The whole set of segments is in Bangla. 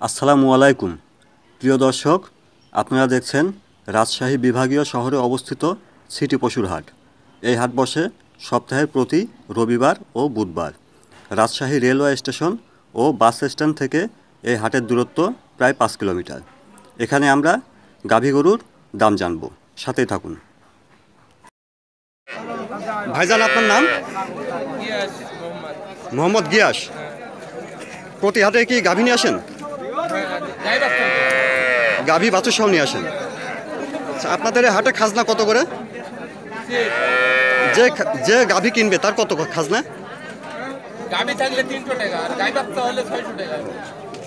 আসসালামু আলাইকুম প্রিয় দর্শক, আপনারা দেখছেন রাজশাহী বিভাগীয় শহরে অবস্থিত সিটি পশুর হাট। এই হাট বসে সপ্তাহের প্রতি রবিবার ও বুধবার। রাজশাহী রেলওয়ে স্টেশন ও বাস স্ট্যান্ড থেকে এই হাটের দূরত্ব প্রায় 5 কিলোমিটার। এখানে আমরা গাভী গরুর দাম জানব, সাথেই থাকুন। ভাইজান, আপনার নাম? মোহাম্মদ গিয়াস। প্রতি হাটে কি গাভী নিয়ে আসেন? গাভী বাছুর সহ নিয়ে আসেন। আপনাদের হাটে খাজনা কত করে? যে গাভী কিনবে তার কত খাজনা?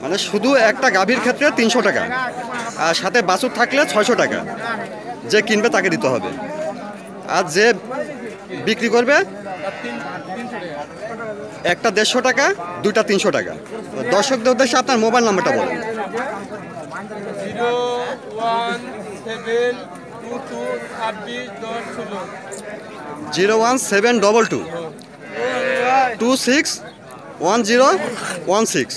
মানে শুধু একটা গাভীর ক্ষেত্রে 300 টাকা, আর সাথে বাছুর থাকলে 600 টাকা যে কিনবে তাকে দিতে হবে, আর যে বিক্রি করবে একটা 150 টাকা, দুইটা 300 টাকা। দর্শকদের উদ্দেশ্যে আপনার মোবাইল নাম্বারটা বলুন। 01722 261016।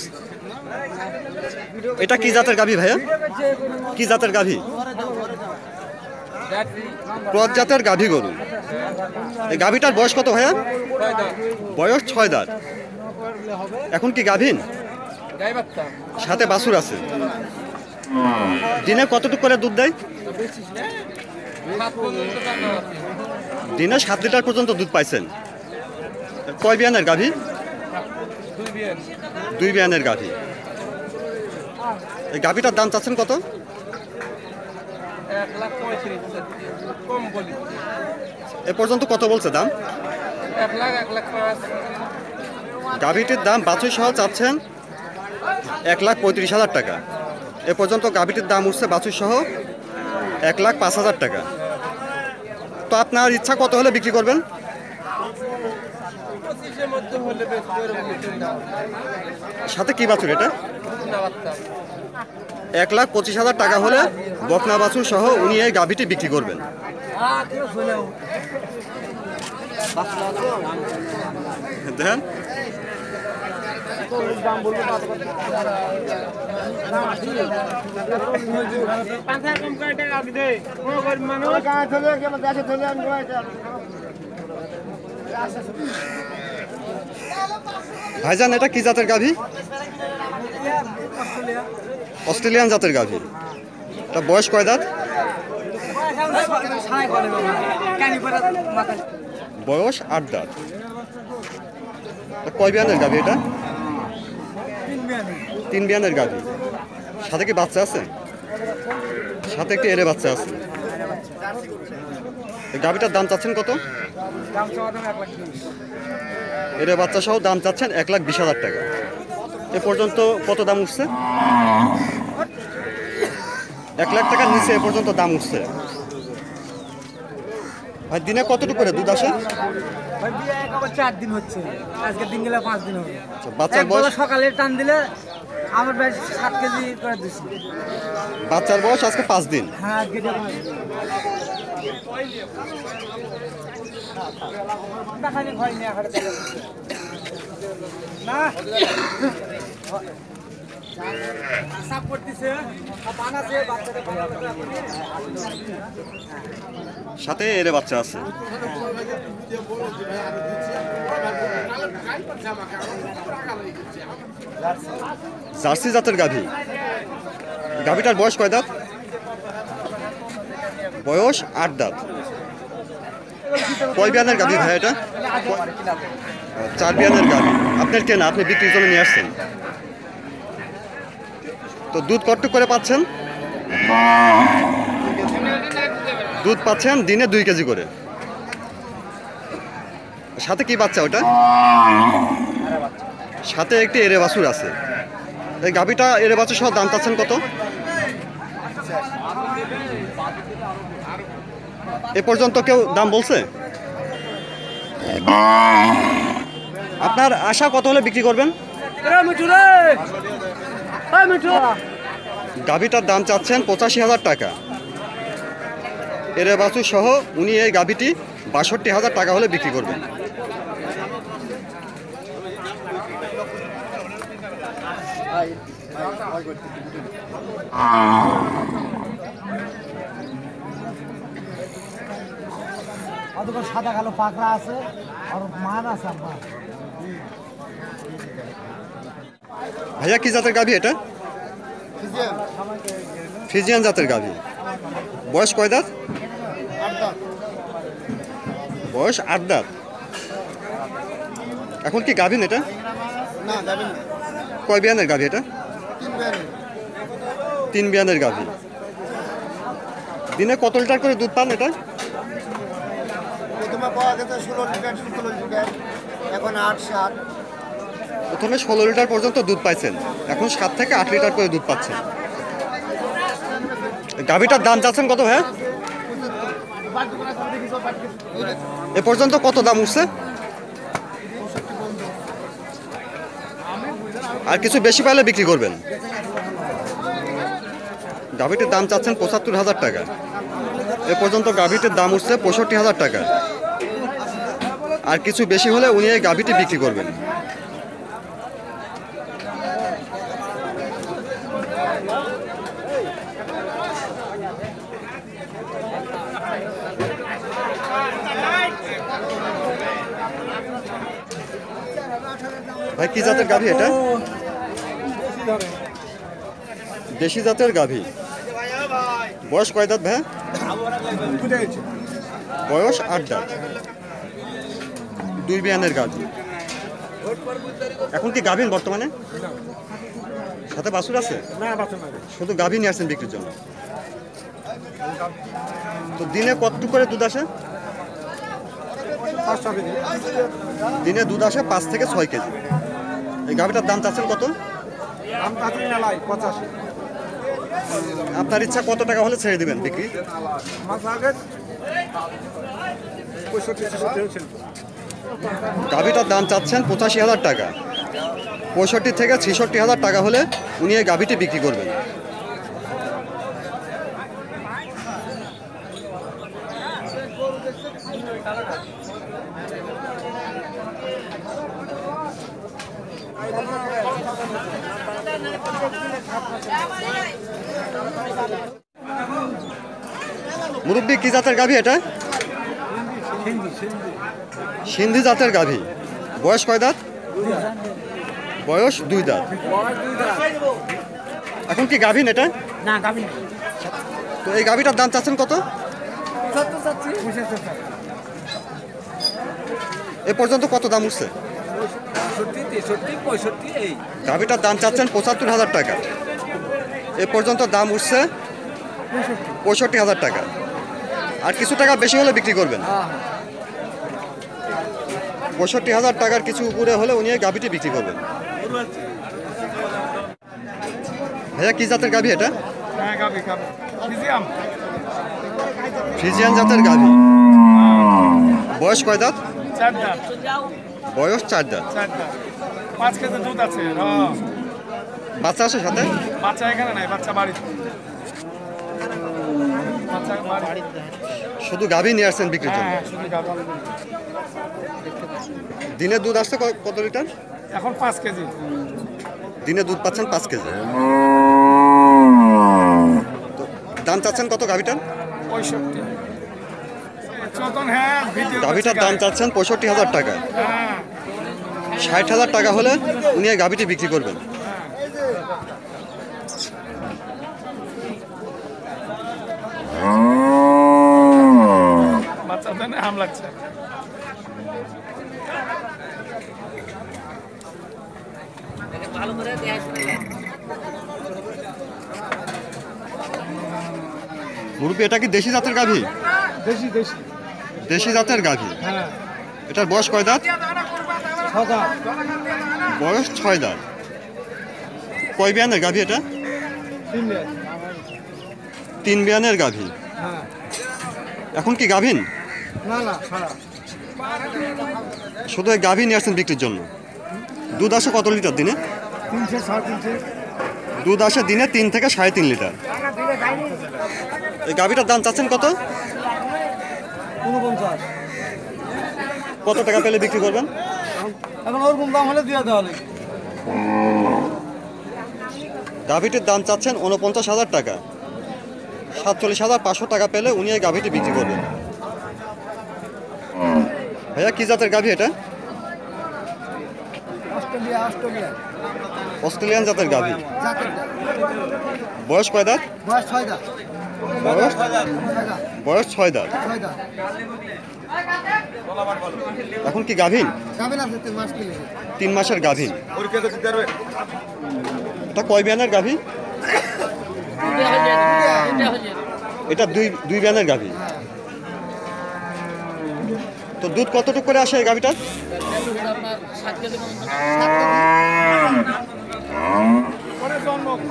এটা কি জাতের গাভী ভাইয়া? কি জাতের গাভী? ক্রস জাতের গাভী গরু। এই গাভীটার বয়স কত ভাইয়া? বয়স 6 দাঁত। এখন কি গাভীন? সাথে বাছুর আছে। দিনে কতটুকু করে দুধ দেয়? দিনে 7 লিটার পর্যন্ত দুধ পাইছেন। কয় বিয়ানের গাভী? 2 বিয়ানের গাভী। এই গাভীটার দাম চাচ্ছেন কত? এ পর্যন্ত কত বলছে দাম? গাভীটির দাম বাছুর সহ চাচ্ছেন 1,35,000 টাকা। এ পর্যন্ত গাভীটির দাম উঠছে বাছুর সহ 1,05,000 টাকা। তো আপনার ইচ্ছা কত হলে বিক্রি করবেন? সাথে কি বাছুর এটা? 1,25,000 টাকা হলে বকনা বাছুর সহ উনি এই গাভীটি বিক্রি করবেন। দেখেন, ভাইজান, এটা কি জাতের গাভী? অস্ট্রেলিয়ান জাতের গাভী। এটা বয়স কয় দাঁত? বয়স 8 দাঁত। কয় বিয়ানের গাভী এটা? 3 বিয়ানের গাভী। সাথে কি বাচ্চা আছে? সাথে একটি এরে বাচ্চা আছে। গাভীটার দাম চাচ্ছেন কত? এরে বাচ্চা সহ দাম চাচ্ছেন 1,20,000 টাকা। এ পর্যন্ত কত দাম উঠছে? 1 লাখ টাকার নিচে এ পর্যন্ত দাম উঠছে। ভাই, দিনে কতটুকু করে দুধ আসে? 4 দিন হচ্ছে, আজকে দিন গেলে 5 দিন হবে। বাচ্চার বয়স? সকালে টান দিলে আমার বেশ 7 কেজি করে দিচ্ছি। বাচ্চার বয়স আজকে 5 দিন। হ্যাঁ, আজকে সাথে এরে বাচ্চা আছে। জার্সি জাতের গাভী। গাভীটার বয়স কয় দাঁত? বয়স 8 দাঁত। কয় বিয়ানের গাভী ভাই এটা? 4 বিয়ানের গাভী। আপনার কেনা, আপনি বিক্রির জন্য নিয়ে আসছেন। তো দুধ কতটুকু করে পাচ্ছেন? দুধ পাচ্ছেন দিনে 2 কেজি করে। সাথে কি বাচ্চা ওটা? সাথে একটি এরে বাছুর আছে। এই গাভীটা এরে বাছুর সহ দাম চাচ্ছেন কত? এ পর্যন্ত কেউ দাম বলছে? আপনার আশা কত হলে বিক্রি করবেন? গাভীটার দাম চাচ্ছেন 85,000 টাকা। এরে বাছুর সহ উনি এই গাভীটি 62,000 টাকা হলে বিক্রি করবেন। Aí. অতটা সাদা কালো পাকড়া আছে আর মান আছে আপনার। ভাইয়া কি জাতের গাভী এটা? ফ্রিজিয়ান জাতের গাভী। বয়স কয় দাঁত? বয়স 8 দাঁত। এখন কি গাভীন এটা? না যাবেন না। কয় বিয়ানের গাভী এটা? 3 বেন। 3 বিয়ানের গাভী। দিনে কত লিটার করে দুধ পান এটা? প্রথমে পাওয়া গেছে 16 লিটার 17 লিটার, এখন 8 7। প্রথমে 16 লিটার পর্যন্ত দুধ পাইছেন, এখন 7 থেকে 8 লিটার করে দুধ পাচ্ছেন। গাভীটার দাম চাচ্ছেন কত ভাইয়া? এ পর্যন্ত কত দাম উঠছে? আর কিছু বেশি পাইলে বিক্রি করবেন। গাভীটির দাম চাচ্ছেন 75,000 টাকা। এ পর্যন্ত গাভীটির দাম উঠছে 65,000 টাকা। আর কিছু বেশি হলে উনি এই গাভীটি বিক্রি করবেন। ভাই কি জাতের গাভী এটা? দেশি জাতের গাভী। বয়স কয় দাঁত ভাই? বয়স 8 দাঁত। 2 বিয়ানের গাভী। এখন কি গাভীন বর্তমানে? সাথে বাছুর আছে? শুধু গাভী নিয়ে আসছেন বিক্রির জন্য। তো দিনে কত করে দুধ আসে? দিনে দুধ আসে 5 থেকে 6 কেজি। এই গাভীটার দাম চাচ্ছেন কত? আপনার ইচ্ছা কত টাকা হলে ছেড়ে দিবেন বিক্রি? গাভীটার দাম চাচ্ছেন 85,000 টাকা। 65 থেকে 66,000 টাকা হলে উনি এই গাভীটি বিক্রি করবেন। মুরব্বী কি জাতের গাভী এটা? সিন্ধি জাতের গাভী। বয়স কয় দাঁত? বয়স 2 দাঁত। এখন কি গাভীন এটা? না গাবি না। তো এই গাভীটার দাম চাচ্ছেন কত? 75 চাচ্ছি। 75। এ পর্যন্ত কত দাম উঠছে? 65 63 65 এই। গাভীটার দাম চাচ্ছেন 75,000 টাকা। এ পর্যন্ত দাম উঠছে 65,000 টাকা। আর কিছু টাকা বেশি হলে বিক্রি করবেন। 65,000 টাকার কিছু উপরে হলে উনি এই গাভীটি বিক্রি করবেন। ভাইয়া কি জাতের গাভী এটা? হ্যাঁ গাবি গাবি। ফিজিয়াম। ফ্রিজিয়ান জাতের গাভী। বয়স কয় দাঁত? 4 দাঁত। বয়স 4 দাঁত। 4 দাঁত। 5 কেজি দুধ আছে। বাচ্চা আছে সাথে? বাচ্চা এখানে নাই, বাচ্চা বাড়িতে। বাচ্চা বাড়িতে। শুধু গাভী নিয়ে আসছেন বিক্রির জন্য। হ্যাঁ শুধু গাবি। দিনে দুধ আসছে কত লিটার? এখন 5 কেজি। দিনে দুধ পাচ্ছেন 5 কেজি। তো দাম চাচ্ছেন কত গাভীটার? 65। চতন হ্যাঁ ভিডিও। গাভীটার দাম চাচ্ছেন 65,000 টাকা। হ্যাঁ। 60,000 টাকা হলে উনি এই গাভীটি বিক্রি করবেন। বাচ্চাদের হাম লাগছে। মুরব্বী এটা কি দেশি জাতের গাভী? দেশি দেশি। দেশি জাতের গাভী। হ্যাঁ। এটার বয়স কয় দাঁত? 6 দাঁত। বয়স 6 দাঁত। কয় বিয়ানের গাভী এটা? 3 দাঁত। 3 বিয়ানের গাভী। হ্যাঁ। এখন কি গাভীন? না না সারা। শুধু এই গাভী নিয়ে আসছেন বিক্রির জন্য। দুধ আসে কত লিটার দিনে? 300 350। দুধ আসে দিনে 3 থেকে 3.5 লিটার। এই গাভীটার দাম চাচ্ছেন কত? 49। কত টাকা পেলে বিক্রি করবেন? এখন ওরকম দাম হলে দিয়ে দেওয়া লাগবে। গাভীটির দাম চাচ্ছেন 49,000 টাকা। 47,500 টাকা পেলে উনি এই গাভীটি বিক্রি করবেন। ভাইয়া কি জাতের গাভী এটা? অস্ট্রেলিয়ান জাতের গাভী। বয়স কয় দাঁত? বয়স বয়স 6 দাঁত। এখন কি গাভীন? 3 মাসের গাভীন। এটা কয় বিয়ানের গাভী? এটা দুই বিয়ানের গাভী। তো দুধ কতটুকু করে আসে এই গাভীটার?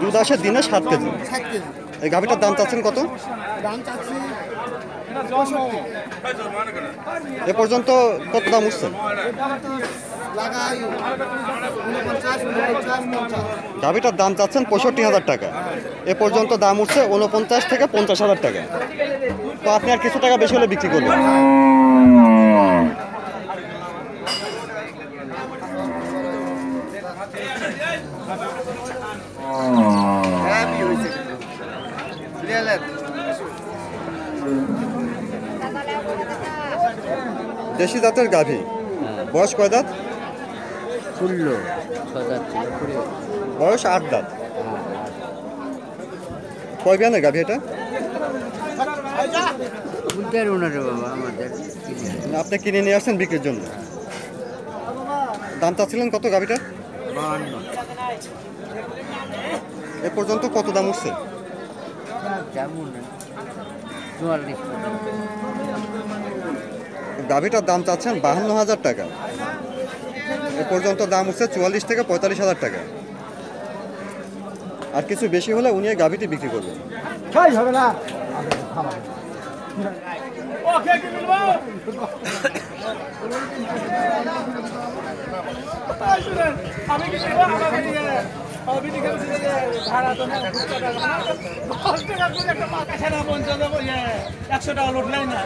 দুধ আসে দিনে 7 কেজি। এই গাভীটার দাম চাচ্ছেন কত? এ পর্যন্ত কত দাম উঠছে? গাভীটার দাম চাচ্ছেন 65,000 টাকা। এ পর্যন্ত দাম উঠছে 49 থেকে 50,000 টাকা। তো আপনি আর কিছু টাকা বেশি হলে বিক্রি করবেন। দেশি জাতের গাভী। বয়স কয় দাঁত? বয়স 8 দাঁত। কয় বিয়ানের গাভী এটা? আপনি কিনে নিয়ে আসছেন বিক্রির জন্য। দাম চাচ্ছিলেন কত গাভীটা? এ পর্যন্ত কত দাম উঠছে? গাভীটার দাম চাচ্ছেন 52,000 টাকা। এ পর্যন্ত দাম উঠছে 44 থেকে 45,000 টাকা। আর কিছু বেশি হলে উনি এই গাভীটি বিক্রি করবেন। হবে না আমি কি ভাড়া তো 100 টাকা লোট নাই না।